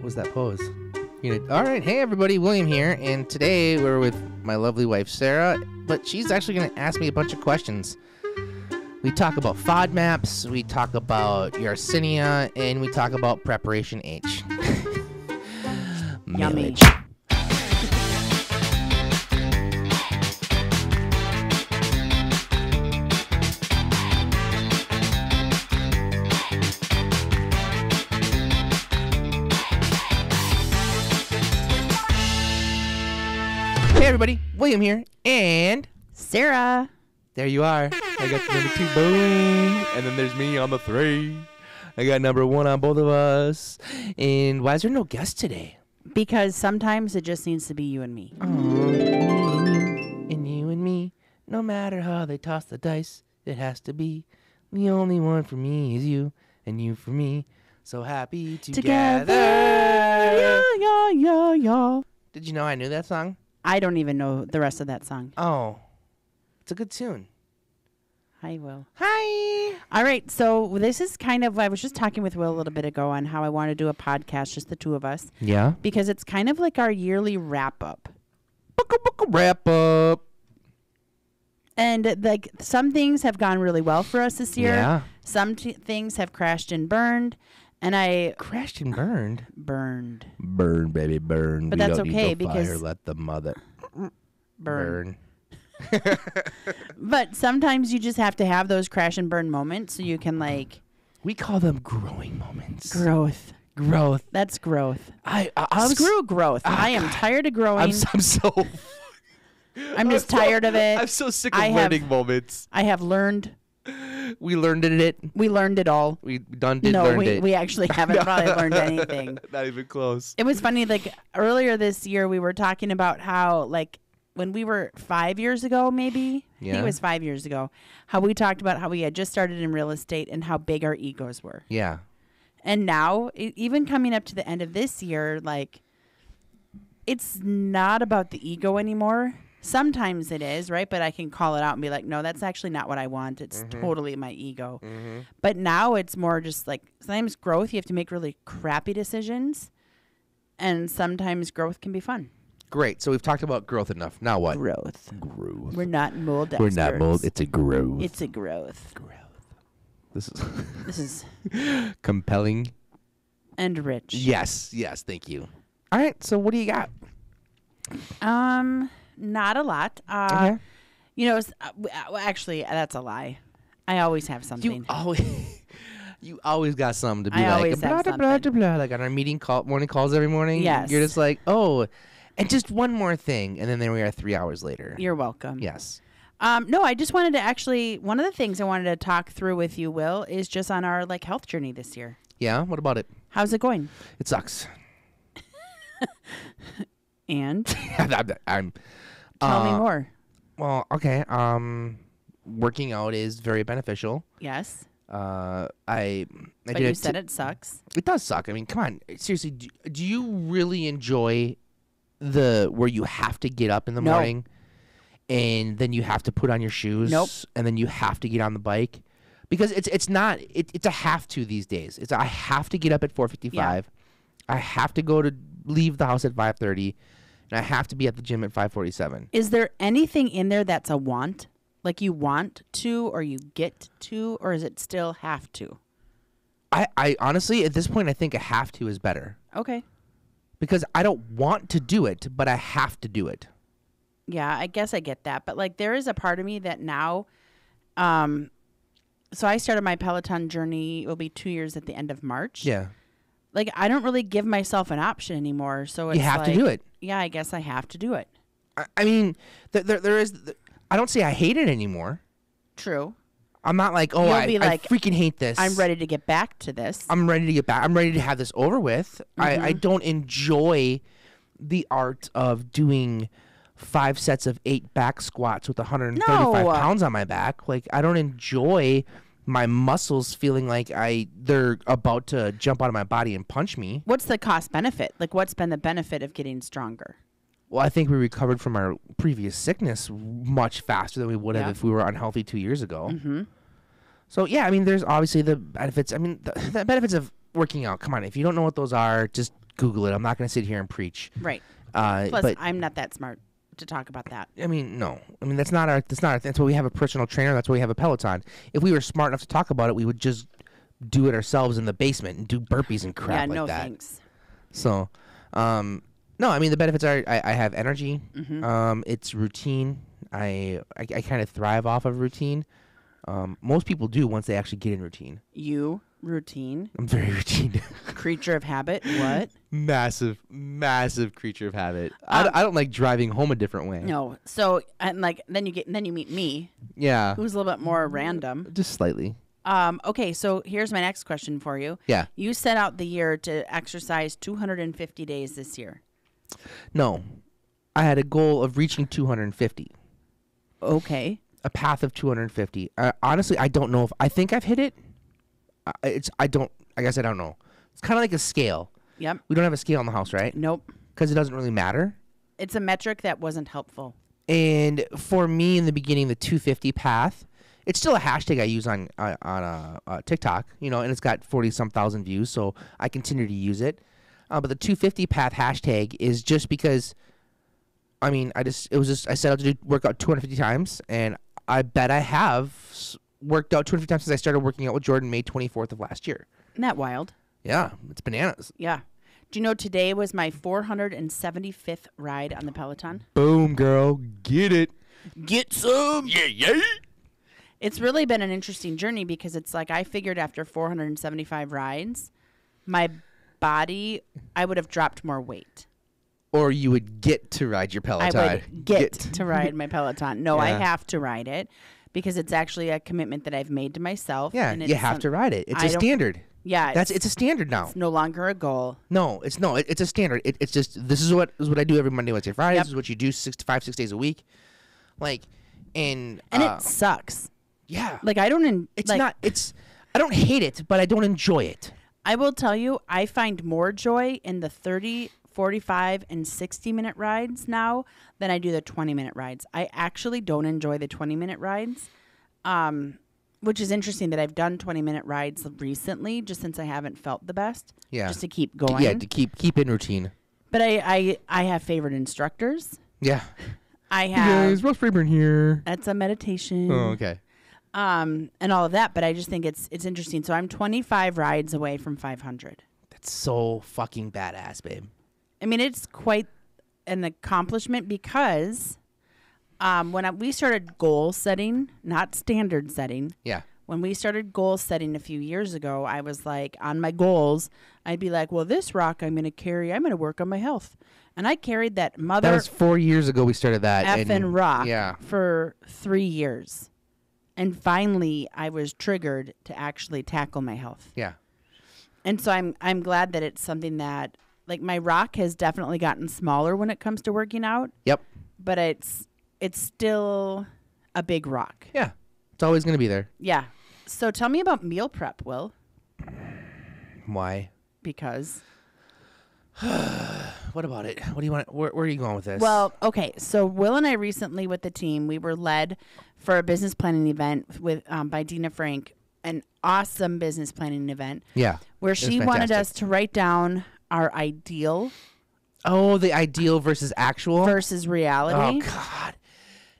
What was that pose? All right, hey everybody, William here, and today we're with my lovely wife Sarah, but she's actually going to ask me a bunch of questions. We talk about FODMAPs, we talk about Yersinia, and we talk about Preparation H. Yummy. Hey everybody, William here, and Sarah. There you are. I got the number 2, boom, and then there's me on the 3. I got number 1 on both of us. And why is there no guest today? Because sometimes it just needs to be you and me. Oh, me and you and me. No matter how they toss the dice, it has to be. The only one for me is you, and you for me. So happy together. Yeah. Did you know I knew that song? I don't even know the rest of that song. Oh, it's a good tune. Hi, Will. Hi. All right, so this is kind of, I was just talking with Will a little bit ago on how I want to do a podcast, just the two of us. Yeah. Because it's kind of like our yearly wrap-up. Wrap up. And like some things have gone really well for us this year. Yeah. Some things have crashed and burned. And I... Crashed and burned? Burned. Burn, baby, burn. But We that's don't okay need no because... fire, let the mother... Burn. But sometimes you just have to have those crash and burn moments so you can like... We call them growing moments. Growth. That's growth. Screw growth. I am tired of growing. I'm so... I'm just tired of it. I'm so sick of learning moments. I have learned... We learned it. We learned it all. We learned it. We actually haven't probably learned anything. Not even close. It was funny, like, earlier this year, we were talking about how, like, when we were 5 years ago, maybe, I think it was 5 years ago, how we talked about how we had just started in real estate and how big our egos were. Yeah. And now, even coming up to the end of this year, like, it's not about the ego anymore. Sometimes it is, right? But I can call it out and be like, no, that's actually not what I want. It's totally my ego. Mm-hmm. But now it's more just like sometimes growth, you have to make really crappy decisions. And sometimes growth can be fun. Great. So we've talked about growth enough. Now what? Growth. Growth. We're not mold experts. We're not mold. It's a growth. It's a growth. This is compelling. And rich. Yes. Thank you. All right. So what do you got? Not a lot. Okay. You know, actually, that's a lie. I always have something. You always got something to be I like, always have something. like on our morning calls every morning. Yes. You're just like, oh, and just one more thing. And then there we are 3 hours later. You're welcome. Yes. No, I just wanted to actually, one of the things I wanted to talk through with you, Will, is just on our like health journey this year. Yeah? What about it? How's it going? It sucks. And? Tell me more. Well, okay. Working out is very beneficial. Yes. But you said it sucks. It does suck. I mean, come on. Seriously, do you really enjoy where you have to get up in the morning and then you have to put on your shoes? Nope. And then you have to get on the bike? Because it's a have to these days. I have to get up at 4:55. Yeah. I have to leave the house at 5:30. And I have to be at the gym at 5:47. Is there anything in there that's a want? Like you want to or you get to, or is it still have to? I honestly, at this point, I think a have to is better. Okay. Because I don't want to do it, but I have to do it. Yeah, I guess I get that. But like there is a part of me that now, so I started my Peloton journey, it will be 2 years at the end of March. Yeah. Like I don't really give myself an option anymore. So it's you have to do it. Yeah, I guess I have to do it. I mean, there is. I don't say I hate it anymore. True. I'm not like, oh, I freaking hate this. I'm ready to get back to this. I'm ready to get back. I'm ready to have this over with. Mm-hmm. I don't enjoy the art of doing 5 sets of 8 back squats with 135 pounds on my back. Like, I don't enjoy my muscles feeling like they're about to jump out of my body and punch me. What's the cost benefit? Like, what's been the benefit of getting stronger? Well, I think we recovered from our previous sickness much faster than we would have if we were unhealthy 2 years ago. Mm-hmm. So, yeah, I mean, there's obviously the benefits. I mean, the benefits of working out. Come on, if you don't know what those are, just Google it. I'm not going to sit here and preach. Right. Plus, but I'm not that smart to talk about that. I mean, no. I mean, that's not our. That's why we have a personal trainer. That's why we have a Peloton. If we were smart enough to talk about it, we would just do it ourselves in the basement and do burpees and crap like no that. Thanks. So, no. I mean, the benefits are I have energy. It's routine. I kind of thrive off of routine. Most people do once they actually get in routine. You routine. I'm very routine. Creature of habit. What? Massive creature of habit. I don't like driving home a different way. No. So and then you meet me. Yeah. Who's a little bit more random. Just slightly. Okay, so here's my next question for you. Yeah. You set out the year to exercise 250 days this year. No. I had a goal of reaching 250. Okay. A path of 250. Honestly, I don't know if I think I've hit it. I guess I don't know. It's kind of like a scale. Yep. We don't have a scale in the house, right? Nope. Because it doesn't really matter. It's a metric that wasn't helpful. And for me in the beginning, the 250 path, it's still a hashtag I use on TikTok, and it's got 40-some thousand views, so I continue to use it. But the 250 path hashtag is just because, I set out to work out 250 times, and I bet I have worked out 250 times since I started working out with Jordan May 24th of last year. Isn't that wild? Yeah, it's bananas. Yeah. Do you know today was my 475th ride on the Peloton? Boom, girl. Get it. Get some. Yeah. It's really been an interesting journey because it's like I figured after 475 rides, my body, I would have dropped more weight. Or you would get to ride your Peloton. I would get to ride my Peloton. No, Yeah. I have to ride it because it's actually a commitment that I've made to myself. Yeah, and you have to ride it. It's a standard. Yeah. It's a standard now. It's no longer a goal. No, it's a standard. It's just this is what I do every Monday, Wednesday, Friday. Yep. This is what you do 6 days a week. Like, and it sucks. Yeah. Like I don't. I don't hate it, but I don't enjoy it. I will tell you, I find more joy in the 30, 45, and 60-minute rides now than I do the 20-minute rides. I actually don't enjoy the 20-minute rides, which is interesting that I've done 20-minute rides recently, just since I haven't felt the best. Yeah. Just to keep going. Yeah, to keep in routine. But I have favorite instructors. Yeah. I Hey have. guys, Ross Rayburn here. That's a meditation. Oh, okay. And all of that, but I just think it's interesting. So I'm 25 rides away from 500. That's so fucking badass, babe. I mean, it's quite an accomplishment because when we started goal setting, not standard setting. Yeah. When we started goal setting a few years ago, I was like, on my goals, I'd be like, well, this rock I'm going to carry, I'm going to work on my health. And I carried that That was 4 years ago we started that. effing rock yeah. for 3 years. And finally, I was triggered to actually tackle my health. Yeah. And so I'm glad that it's something that, like, my rock has definitely gotten smaller when it comes to working out. Yep. But it's still a big rock. Yeah. It's always going to be there. Yeah. So tell me about meal prep, Will. Why? Because. What about it? What do you want? Where are you going with this? Well, okay. So Will and I recently with the team, we were led for a business planning event with by Dina Frank, an awesome business planning event. Yeah. Where she wanted us to write down our ideal. Oh, the ideal versus actual? Versus reality. Oh, God.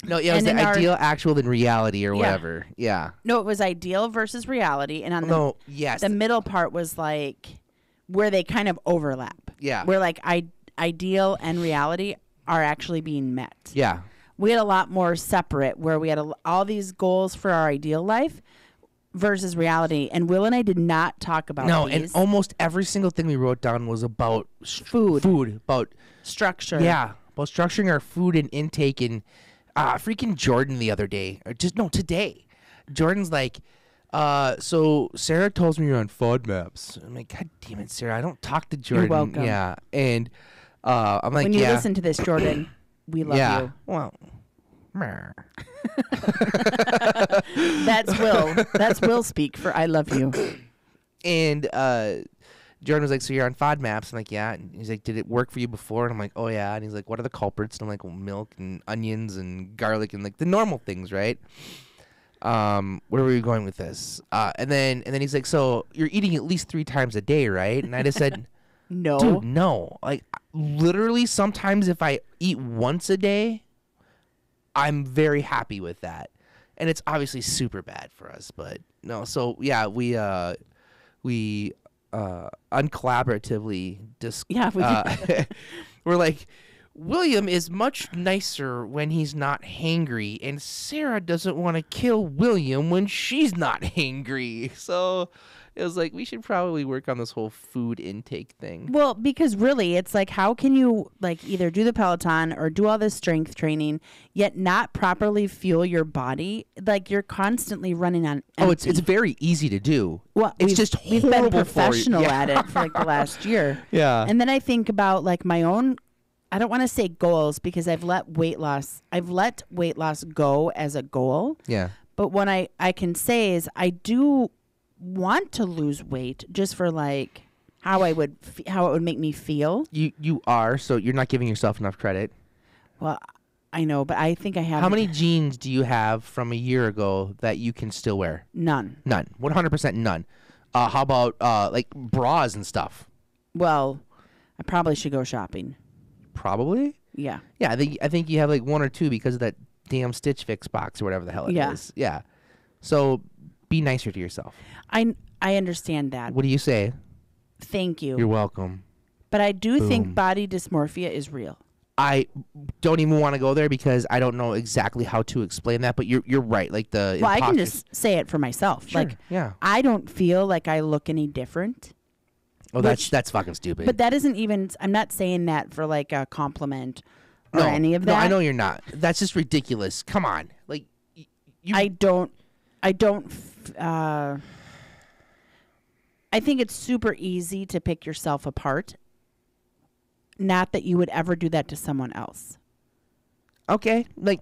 No, yeah, it was the ideal, actual, than reality or whatever. Yeah. No, it was ideal versus reality. And on the middle part was like where they kind of overlap. Yeah. Where like ideal and reality are actually being met. Yeah. We had a lot more separate where we had all these goals for our ideal life versus reality. And Will and I did not talk about these. And almost every single thing we wrote down was about food, about structure. Yeah, about structuring our food and intake. And freaking Jordan the other day, today, Jordan's like, so Sarah tells me you're on FODMAPs. I'm like, God damn it, Sarah, I don't talk to Jordan. You're welcome. Yeah, and I'm like, when you listen to this, Jordan, we love you. Well, that's Will. That's Will speak for I love you. And Jordan was like, so you're on FODMAPs? I'm like, yeah. And he's like, did it work for you before? And I'm like, oh, yeah. And he's like, what are the culprits? And I'm like, well, milk and onions and garlic and like the normal things, right? Where were we going with this? And then he's like, so you're eating at least 3 times a day, right? And I just said, No. Dude, no. Like, literally, sometimes if I eat once a day, I'm very happy with that. And it's obviously super bad for us, but no. So, yeah, we uncollaboratively we're like, William is much nicer when he's not hangry, and Sarah doesn't want to kill William when she's not hangry. So it was like, we should probably work on this whole food intake thing. Well, because really, it's like, how can you like either do the Peloton or do all this strength training, yet not properly fuel your body? Like, you're constantly running on empty. Oh, it's very easy to do. Well, it's just we've horrible been professional for you. at it for like the last year. Yeah. And then I think about like my own, I don't want to say goals because I've let weight loss go as a goal. Yeah. But what I can say is I do want to lose weight just for like how it would make me feel. You are, so you're not giving yourself enough credit. Well, I know, but I think I have. How many jeans do you have from a year ago that you can still wear? None. 100% none. How about like bras and stuff? Well, I probably should go shopping. Probably. Yeah. Yeah, I think you have like one or two because of that damn Stitch Fix box or whatever the hell it is. Yeah. So be nicer to yourself. I understand that. What do you say? Thank you. You're welcome. But I do think body dysmorphia is real. I don't even want to go there because I don't know exactly how to explain that. But you're right. Like I can just say it for myself. Sure, like, yeah. I don't feel like I look any different. Oh, that's fucking stupid. But that isn't even. I'm not saying that for like a compliment or any of that. No, I know you're not. That's just ridiculous. Come on, like you. I don't. I think it's super easy to pick yourself apart. Not that you would ever do that to someone else. Okay, like,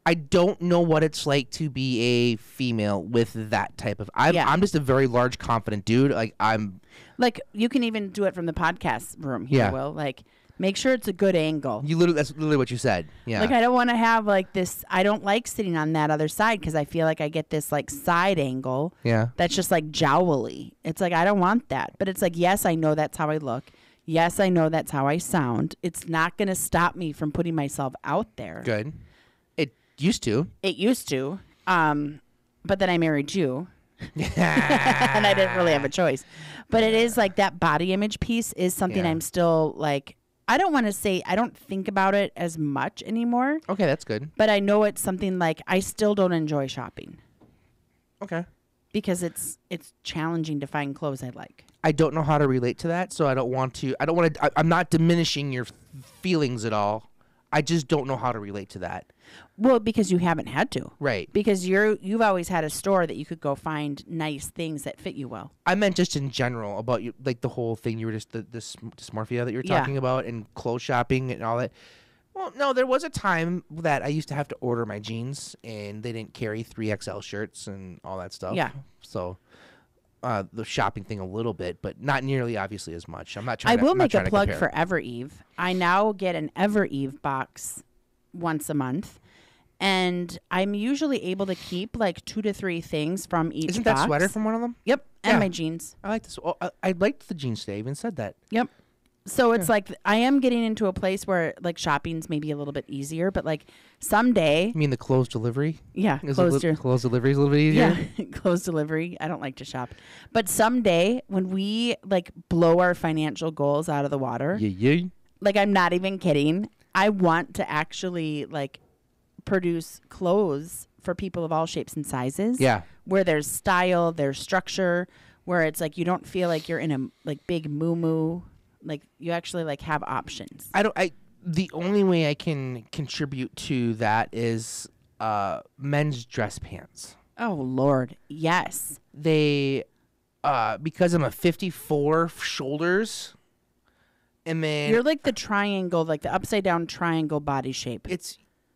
I don't know what it's like to be a female with that type of. I'm just a very large, confident dude. Like I'm. Like you can even do it from the podcast room here, Will. Like make sure it's a good angle. That's literally what you said. Yeah. Like I don't want to have like this. I don't like sitting on that other side because I feel like I get this like side angle. Yeah. That's just like jowly. It's like I don't want that. But it's like yes, I know that's how I look. Yes, I know that's how I sound. It's not going to stop me from putting myself out there. Good. It used to. But then I married you. And I didn't really have a choice. But it is like that body image piece is something I'm still like, I don't want to say I don't think about it as much anymore. Okay, that's good. But I know it's something like I still don't enjoy shopping. Okay. Because it's challenging to find clothes I like. I don't know how to relate to that, so I don't want to. I'm not diminishing your feelings at all. I just don't know how to relate to that. Well, because you haven't had to. Right. Because you've always had a store that you could go find nice things that fit you well. I meant just in general about you, like the whole thing you were just the dysmorphia that you were talking about and clothes shopping and all that. Well, no, there was a time that I used to have to order my jeans and they didn't carry 3XL shirts and all that stuff. Yeah. So the shopping thing a little bit, but not nearly obviously as much. I'm not trying. I will make a plug for Evereve. I now get an Evereve box once a month, and I'm usually able to keep like 2 to 3 things from each. Isn't box. that sweater from one of them? Yep, and my jeans. I like this. Oh, I liked the jeans today. I even said that. Yep. So it's like I am getting into a place where like shopping's maybe a little bit easier, but like someday. You mean the closed delivery? Yeah, closed delivery is a little bit easier. Yeah, closed delivery. I don't like to shop, but someday when we like blow our financial goals out of the water, like I'm not even kidding. I want to actually like produce clothes for people of all shapes and sizes. Yeah, where there's style, there's structure, where it's like you don't feel like you're in a like big moo-moo. Like you actually like have options. The only way I can contribute to that is men's dress pants. Oh Lord, yes. They because I'm a 54 shoulders, and then you're like the triangle, like the upside down triangle body shape.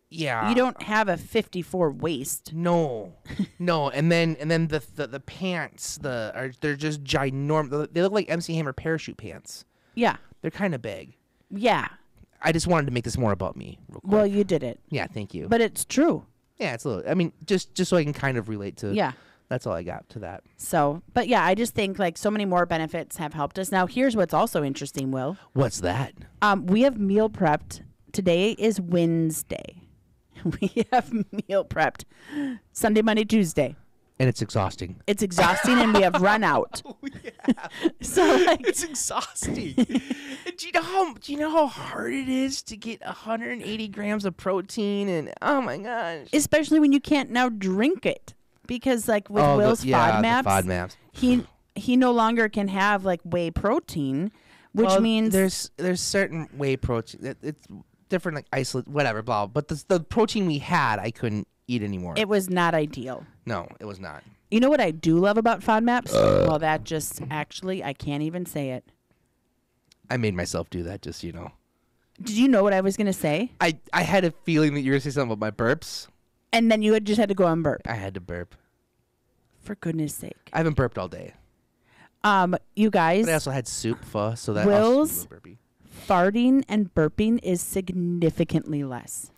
You don't have a 54 waist. No, and then the pants they're just ginormous. They look like MC Hammer parachute pants. Yeah. They're kind of big. Yeah. I just wanted to make this more about me real quick. Well, you did it. Yeah, thank you. But it's true. Yeah, it's a little. I mean, just so I can kind of relate to That's all I got to that. So, but yeah, I just think like so many more benefits have helped us. Now, here's what's also interesting, Will. What's that? We have meal prepped. Today is Wednesday. We have meal prepped Sunday, Monday, Tuesday. And it's exhausting. It's exhausting, and we have run out. So like, it's exhausting. Do you know how hard it is to get 180 grams of protein? And oh my gosh, especially when you can't now drink it because like with Will's FODMAPs, he no longer can have like whey protein, which means there's certain whey protein. It's different, like isolate, whatever, blah. But the protein we had, I couldn't eat anymore. It was not ideal. No, it was not. You know what I do love about FODMAPs? Well, that just actually, I can't even say it. I made myself do that, just, you know. Did you know what I was going to say? I had a feeling that you were going to say something about my burps. And then you just had to go and burp. I had to burp. For goodness sake. I haven't burped all day. You guys. But I also had soup pho, so that Will's also burpy. Farting and burping is significantly less.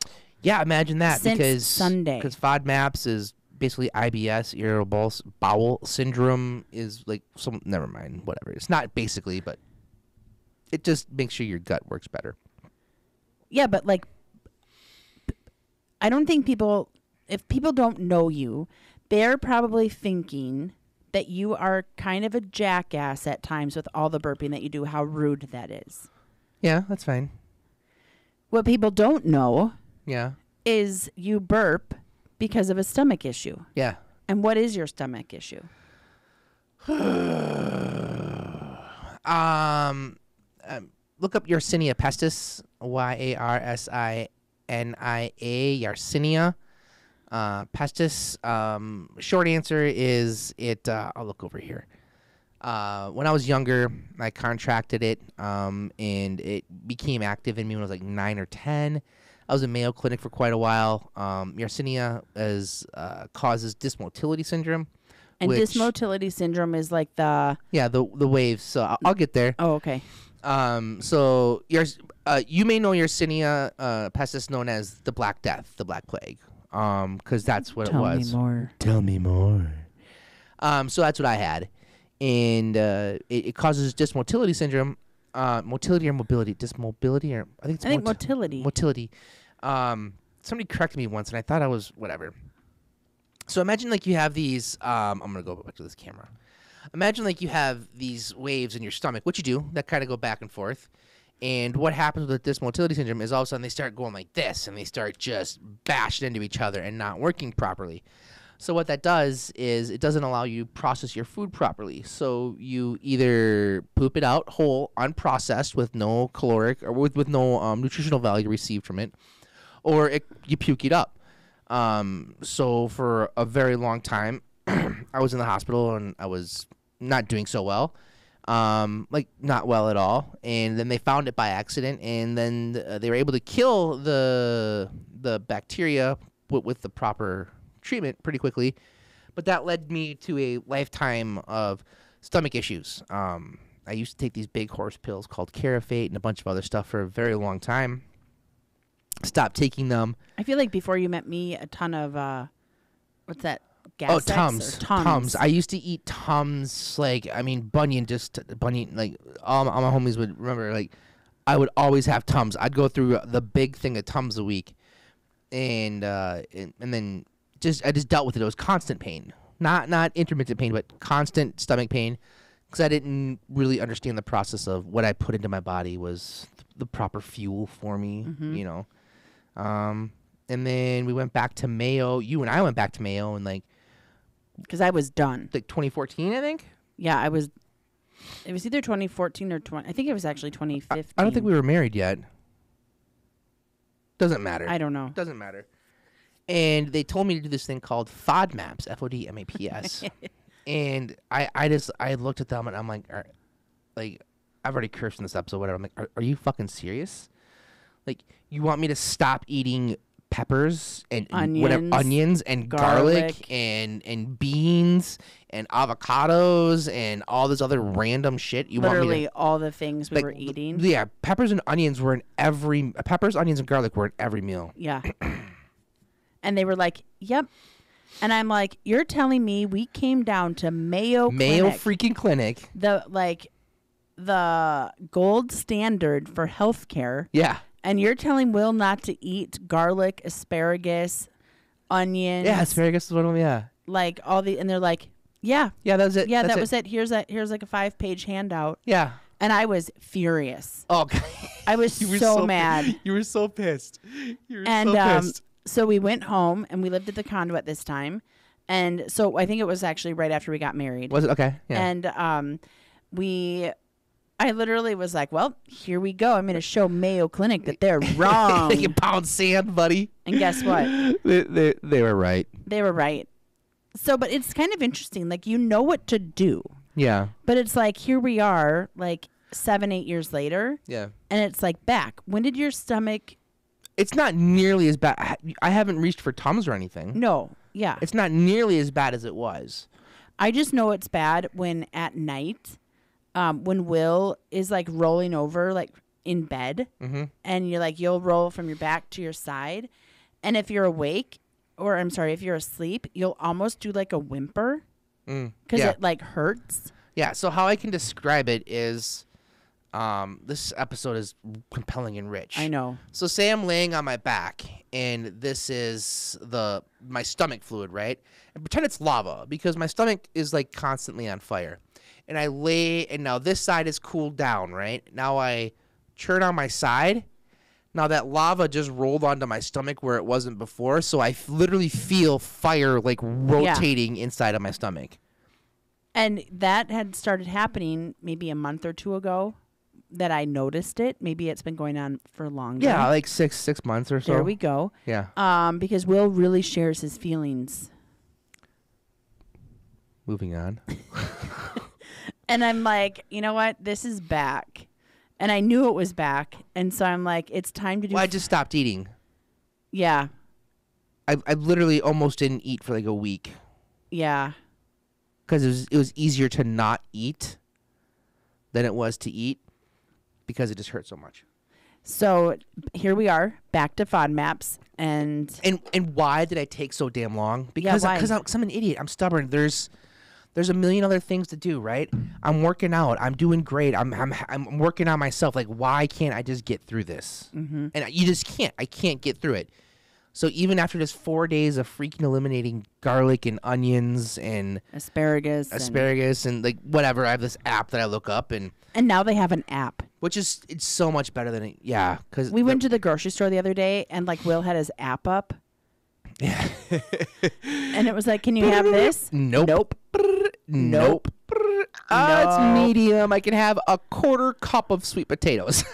Yeah, imagine that. Since because Sunday. Because FODMAPs is basically IBS, irritable bowel syndrome, is like some. Never mind, whatever. It's not basically, but it just makes sure your gut works better. Yeah, but like, I don't think if people don't know you, they're probably thinking that you are kind of a jackass at times with all the burping that you do, how rude that is. Yeah, that's fine. What people don't know is you burp because of a stomach issue. Yeah. And what is your stomach issue? Look up Yersinia pestis, Yarsinia, Yersinia pestis. Short answer is it. I'll look over here. When I was younger, I contracted it, and it became active in me when I was like 9 or 10. I was in Mayo Clinic for quite a while. Yersinia causes dysmotility syndrome. And dysmotility syndrome is like the waves. So I'll get there. Oh, okay. So you may know Yersinia pestis, known as the Black Death, the Black Plague, because that's what it was. Tell me more. So that's what I had, and it causes dysmotility syndrome. Motility or mobility? Dysmobility or I think motility. Motility. Somebody corrected me once, and I thought I was whatever. So imagine like you have these. I'm gonna go back to this camera. Imagine like you have these waves in your stomach, which you do, that kind of go back and forth. And what happens with this motility syndrome is all of a sudden they start going like this, and they start just bashing into each other and not working properly. So what that does is it doesn't allow you to process your food properly. So you either poop it out whole, unprocessed, with no caloric or with no nutritional value received from it, or you puke it up. So for a very long time, I was in the hospital and I was not doing so well, like not well at all. And then they found it by accident, and then they were able to kill the bacteria with the proper treatment pretty quickly. But that led me to a lifetime of stomach issues. I used to take these big horse pills called Carafate and a bunch of other stuff for a very long time. Stopped taking them. I feel like before you met me, a ton of what's that? Tums. I used to eat Tums, like, I mean, Bunyan, like, all my homies would remember, like, I would always have Tums. I'd go through the big thing of Tums a week, and then I just dealt with it. It was constant pain. Not intermittent pain, but constant stomach pain, because I didn't really understand the process of what I put into my body was the proper fuel for me, you know. And then we went back to Mayo. You and I went back to Mayo, and like, because I was done. Like 2014, I think? Yeah, I was. It was either 2014 or 20. I think it was actually 2015. I don't think we were married yet. Doesn't matter. I don't know. Doesn't matter. And they told me to do this thing called FODMAPs, FODMAPS. And I looked at them and I'm like, I've already cursed in this episode, whatever. I'm like, are you fucking serious? Like, you want me to stop eating peppers and onions and garlic and beans and avocados and all this other random shit? Literally all the things we were eating. Yeah, peppers, onions, and garlic were in every meal. Yeah. And they were like, yep, And I'm like, you're telling me we came down to Mayo freaking Clinic. The gold standard for healthcare. Yeah. And you're telling Will not to eat garlic, asparagus, onions. Yeah, asparagus is one of them, yeah. Like and they're like, yeah. Yeah, that was it. Yeah, that was it. Here's like a 5-page handout. Yeah. And I was furious. Oh, I was so mad. You were so pissed. You were so pissed. So we went home, and we lived at the condo at this time. And so I think it was actually right after we got married. Was it? Okay. Yeah. And I literally was like, well, here we go. I'm going to show Mayo Clinic that they're wrong. You pound sand, buddy. And guess what? They were right. They were right. So, but it's kind of interesting. Like, you know what to do. Yeah. But it's like, here we are, like 7-8 years later. Yeah. And it's like back. When did your stomach... It's not nearly as bad. I haven't reached for Tums or anything. No. Yeah. It's not nearly as bad as it was. I just know it's bad when at night, when Will is like rolling over like in bed, and you're like, you'll roll from your back to your side. And if you're awake, or I'm sorry, if you're asleep, you'll almost do like a whimper because it like hurts. Yeah. So how I can describe it is, this episode is compelling and rich. I know. So say I'm laying on my back, and this is my stomach fluid, right? And pretend it's lava, because my stomach is like constantly on fire. And I lay, and now this side is cooled down, right? Now I turn on my side. Now that lava just rolled onto my stomach where it wasn't before, so I literally feel fire like rotating inside of my stomach. And that had started happening maybe a month or two ago that I noticed it. Maybe it's been going on for longer. Yeah, like six months or so. There we go. Yeah. Because Will really shares his feelings. Moving on. And I'm like, you know what? This is back. And I knew it was back. And so I'm like, it's time to do... Well, I just stopped eating. Yeah. I literally almost didn't eat for like a week. Yeah. Because it was easier to not eat than it was to eat, because it just hurt so much. So here we are, back to FODMAPs. And why did I take so damn long? Because I'm an idiot. I'm stubborn. There's a million other things to do, right? I'm working out. I'm doing great. I'm working on myself. Like, why can't I just get through this? Mm-hmm. And you just can't. I can't get through it. So even after just 4 days of freaking eliminating garlic and onions and asparagus and like whatever, I have this app that I look up, and now they have an app, which is it's so much better than because we went to the grocery store the other day, and like Will had his app up. Yeah. And it was like, can you have this? Nope. It's medium. I can have a 1/4 cup of sweet potatoes.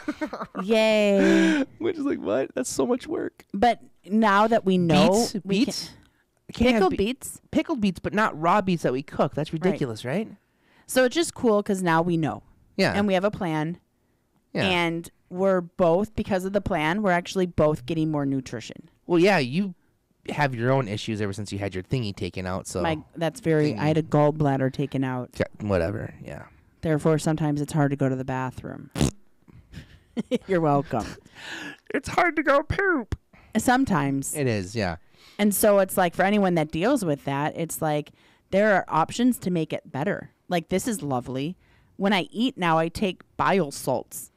Yay. Which is like, what? That's so much work. But now that we know... Beets? Pickled beets? Pickled beets, but not raw beets that we cook. That's ridiculous, right? So it's just cool because now we know. Yeah. And we have a plan. Yeah. And we're both, because of the plan, we're actually both getting more nutrition. Well, yeah, you have your own issues ever since you had your thingy taken out. So I had a gallbladder taken out. Whatever, yeah. Therefore, sometimes it's hard to go to the bathroom. You're welcome. It's hard to go poop. Sometimes. It is, yeah. And so it's like, for anyone that deals with that, it's like there are options to make it better. Like, this is lovely. When I eat now, I take bile salts.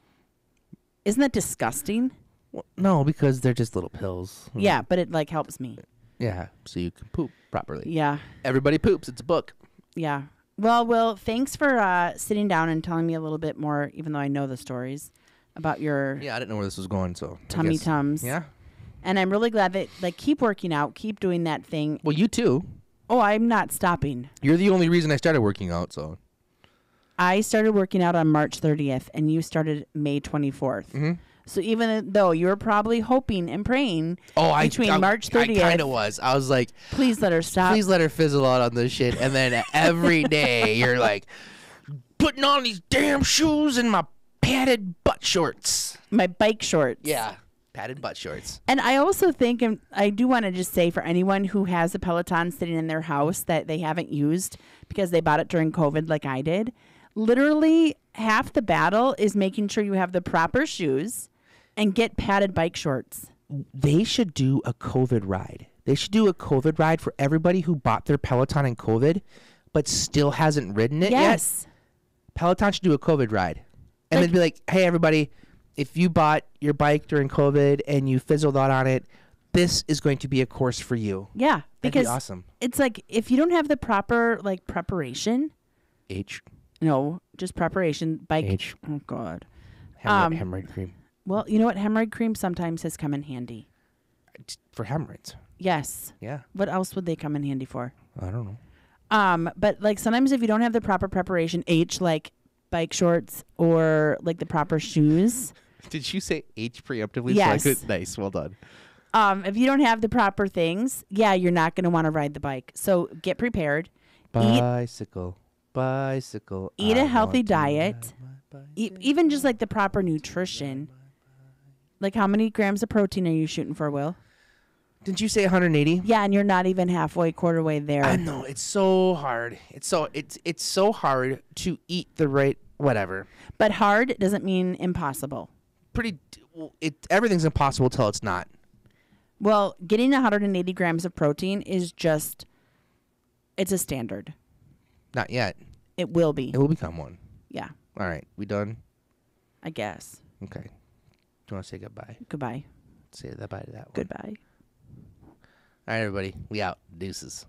Isn't that disgusting? Well, no, because they're just little pills. Yeah, but it like helps me. Yeah, so you can poop properly. Yeah. Everybody poops. It's a book. Yeah. Well, Will, thanks for sitting down and telling me a little bit more, even though I know the stories, about your... Yeah, I didn't know where this was going, so... Tummy Tums. Yeah. And I'm really glad that, like, keep working out, keep doing that thing. Well, you too. Oh, I'm not stopping. You're the only reason I started working out, so... I started working out on March 30th, and you started May 24th. Mm-hmm. So even though you were probably hoping and praying between March 30th... I kind of was. I was like... Please let her stop. Please let her fizzle out on this shit. And then every day, you're like, putting on these damn shoes and my padded butt shorts. My bike shorts. Yeah. Padded butt shorts. And I also think, and I do want to just say, for anyone who has a Peloton sitting in their house that they haven't used because they bought it during COVID like I did, literally half the battle is making sure you have the proper shoes and get padded bike shorts. They should do a COVID ride. They should do a COVID ride for everybody who bought their Peloton in COVID, but still hasn't ridden it Yes. yet. Peloton should do a COVID ride. And Like- then be like, hey, everybody, if you bought your bike during COVID and you fizzled out on it, this is going to be a course for you. Yeah, That'd because be awesome. it's like if you don't have the proper like preparation, no, just preparation. Bike. H. Oh God. Hemorrhoid cream. Well, you know what? Hemorrhoid cream sometimes has come in handy. For hemorrhoids. Yes. Yeah. What else would they come in handy for? I don't know. But like sometimes if you don't have the proper preparation, like bike shorts or like the proper shoes. Did you say H preemptively? Yes. Nice. Well done. If you don't have the proper things, you're not going to want to ride the bike. So get prepared. Bicycle. Eat a healthy diet. Even just like the proper nutrition. Like how many grams of protein are you shooting for, Will? Didn't you say 180? Yeah, and you're not even halfway, quarter way there. I know, it's so hard. It's so hard to eat the right whatever. But hard doesn't mean impossible. Everything's impossible till it's not. Well, getting 180 grams of protein is just, it's a standard. Not yet. It will be. It will become one. Yeah, All right, we done? I guess. Okay. Do you want to say goodbye? Goodbye. Say goodbye to that one. Goodbye. All right, everybody. We out. Deuces.